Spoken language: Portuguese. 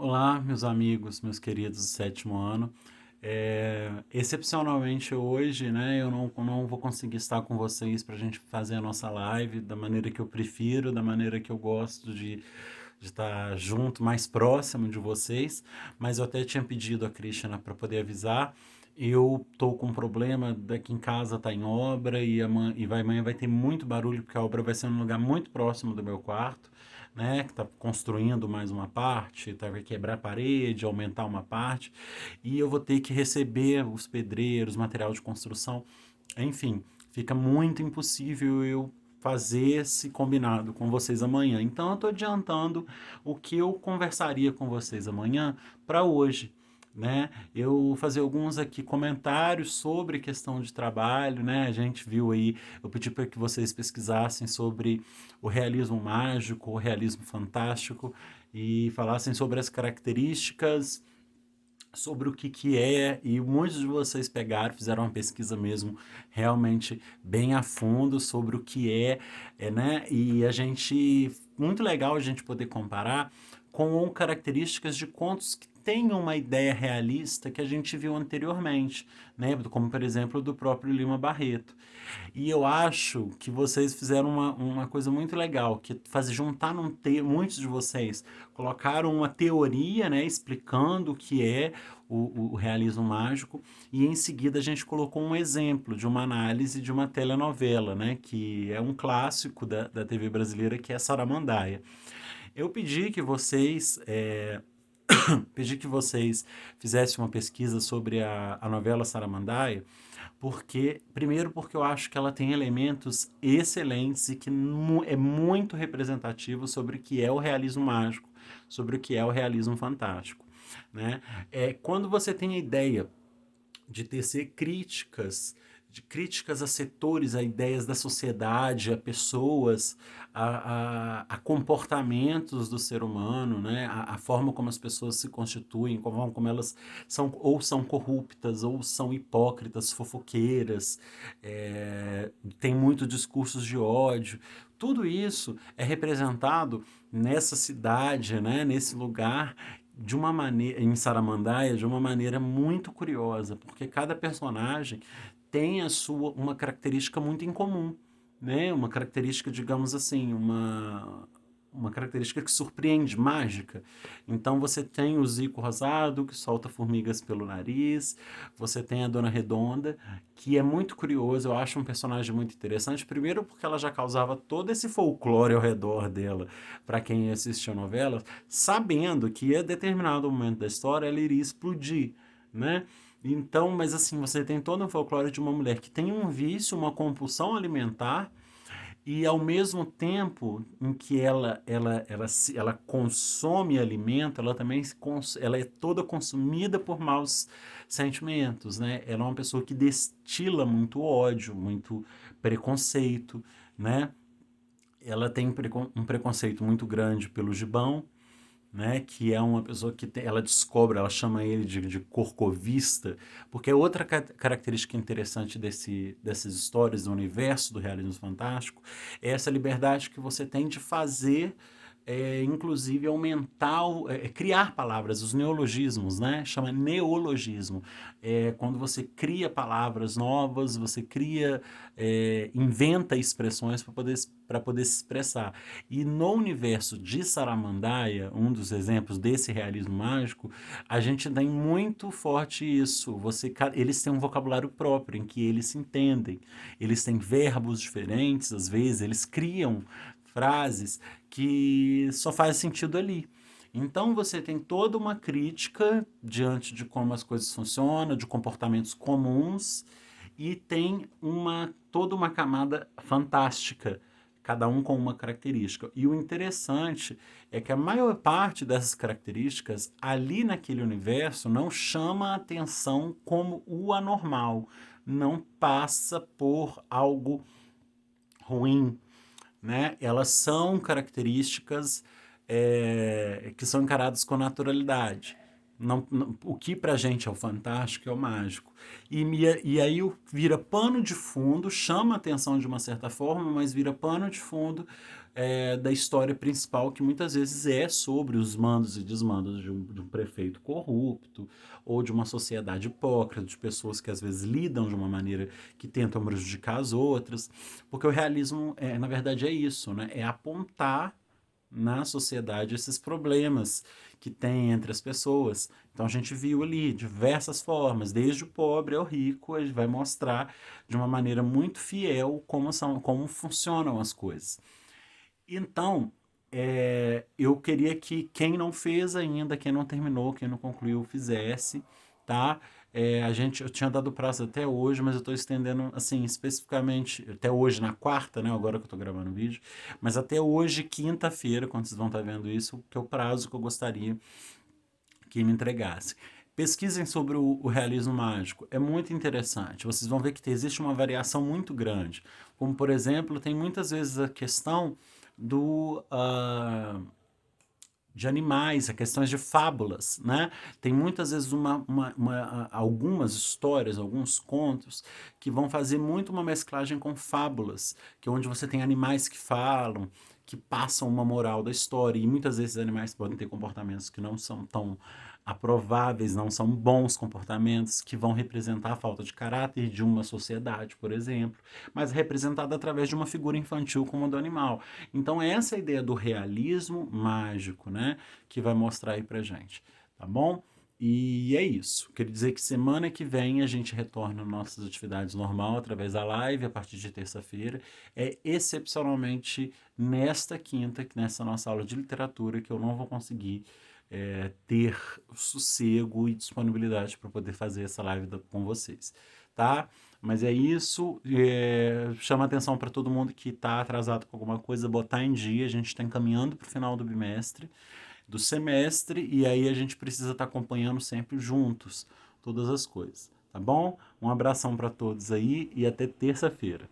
Olá, meus amigos, meus queridos do sétimo ano. Excepcionalmente hoje, né, eu não vou conseguir estar com vocês para a gente fazer a nossa live da maneira que eu prefiro, da maneira que eu gosto de estar junto, mais próximo de vocês, mas eu até tinha pedido a Cristiana para poder avisar. Eu tô com um problema daqui em casa, tá em obra amanhã vai ter muito barulho porque a obra vai ser num lugar muito próximo do meu quarto, né, que está construindo mais uma parte, vai quebrar a parede, aumentar uma parte, e eu vou ter que receber os pedreiros, material de construção, enfim, fica muito impossível eu fazer esse combinado com vocês amanhã. Então eu estou adiantando o que eu conversaria com vocês amanhã para hoje. Né? Eu fazer alguns aqui comentários sobre questão de trabalho, né? A gente viu aí, eu pedi para que vocês pesquisassem sobre o realismo mágico, o realismo fantástico e falassem sobre as características, sobre o que é, e muitos de vocês pegaram, fizeram uma pesquisa mesmo realmente bem a fundo sobre o que né? E a gente, muito legal a gente poder comparar com características de contos que têm uma ideia realista que a gente viu anteriormente, né? Como por exemplo do próprio Lima Barreto. E eu acho que vocês fizeram uma coisa muito legal, que fazer juntar muitos de vocês colocaram uma teoria, né, explicando o que é o realismo mágico, e em seguida a gente colocou um exemplo de uma análise de uma telenovela, né, que é um clássico da TV brasileira, que é Saramandaia. Eu pedi que vocês fizessem uma pesquisa sobre a novela Saramandaia, primeiro porque eu acho que ela tem elementos excelentes e que é muito representativo sobre o que é o realismo mágico, sobre o que é o realismo fantástico, né? Quando você tem a ideia de tecer críticas a setores, a ideias da sociedade, a pessoas, a comportamentos do ser humano, né? A forma como as pessoas se constituem, como elas são corruptas, ou são hipócritas, fofoqueiras, tem muitos discursos de ódio. Tudo isso é representado nessa cidade, né? Nesse lugar de uma maneira, em Saramandaia, de uma maneira muito curiosa, porque cada personagem tem uma característica muito em comum, né? Uma característica, digamos assim, uma característica que surpreende, mágica. Então você tem o Zico Rosado, que solta formigas pelo nariz, você tem a Dona Redonda, que é muito curioso, eu acho um personagem muito interessante, primeiro porque ela já causava todo esse folclore ao redor dela, para quem assistiu a novela, sabendo que a determinado momento da história ela iria explodir, né? Então, mas assim, você tem todo um folclore de uma mulher que tem um vício, uma compulsão alimentar, e ao mesmo tempo em que ela consome alimento, ela também ela é toda consumida por maus sentimentos, né? Ela é uma pessoa que destila muito ódio, muito preconceito, né? Ela tem um preconceito muito grande pelo Gibão, né, que é uma pessoa ela descobre, ela chama ele de corcovista, porque é outra característica interessante dessas histórias do universo do realismo fantástico, é essa liberdade que você tem de fazer, inclusive aumentar, criar palavras, os neologismos, né? Chama neologismo. Quando você cria palavras novas, você inventa expressões para poder se expressar. E no universo de Saramandaia, um dos exemplos desse realismo mágico, a gente tem muito forte isso. Eles têm um vocabulário próprio em que eles se entendem. Eles têm verbos diferentes, às vezes eles criam frases que só fazem sentido ali. Então você tem toda uma crítica diante de como as coisas funcionam, de comportamentos comuns, e tem toda uma camada fantástica, cada um com uma característica. E o interessante é que a maior parte dessas características ali naquele universo não chama a atenção como o anormal, não passa por algo ruim, né? Elas são características que são encaradas com naturalidade, O que pra gente é o fantástico é o mágico. E aí vira pano de fundo, chama a atenção de uma certa forma, mas vira pano de fundo da história principal, que muitas vezes é sobre os mandos e desmandos de um prefeito corrupto, ou de uma sociedade hipócrita, de pessoas que às vezes lidam de uma maneira que tentam prejudicar as outras. Porque o realismo, na verdade, é isso, né? É apontar na sociedade esses problemas que tem entre as pessoas. Então a gente viu ali diversas formas, desde o pobre ao rico, ele vai mostrar de uma maneira muito fiel como funcionam as coisas. Então, eu queria que quem não fez ainda, quem não terminou, quem não concluiu, fizesse, tá? Eu tinha dado prazo até hoje, mas eu estou estendendo, assim, especificamente, até hoje, na quarta, né? Agora que eu estou gravando o vídeo, mas até hoje, quinta-feira, quando vocês vão estar vendo isso, que é o prazo que eu gostaria que me entregasse. Pesquisem sobre o realismo mágico, é muito interessante. Vocês vão ver que existe uma variação muito grande. Como, por exemplo, tem muitas vezes a questão do, de animais, a questões de fábulas, né? Tem muitas vezes algumas histórias, alguns contos que vão fazer muito uma mesclagem com fábulas, que é onde você tem animais que falam, que passam uma moral da história, e muitas vezes animais podem ter comportamentos que não são tão aprováveis, não são bons comportamentos, que vão representar a falta de caráter de uma sociedade, por exemplo, mas representada através de uma figura infantil como a do animal. Então, essa é a ideia do realismo mágico, né? Que vai mostrar aí pra gente, tá bom? E é isso. Queria dizer que semana que vem a gente retorna às nossas atividades normal através da live a partir de terça-feira. É excepcionalmente nesta quinta, nessa nossa aula de literatura, que eu não vou conseguir ter sossego e disponibilidade para poder fazer essa live com vocês, tá? Mas é isso. Chama atenção para todo mundo que está atrasado com alguma coisa, botar em dia. A gente está encaminhando para o final do bimestre, do semestre, e aí a gente precisa estar acompanhando sempre juntos todas as coisas, tá bom? Um abração para todos aí e até terça-feira.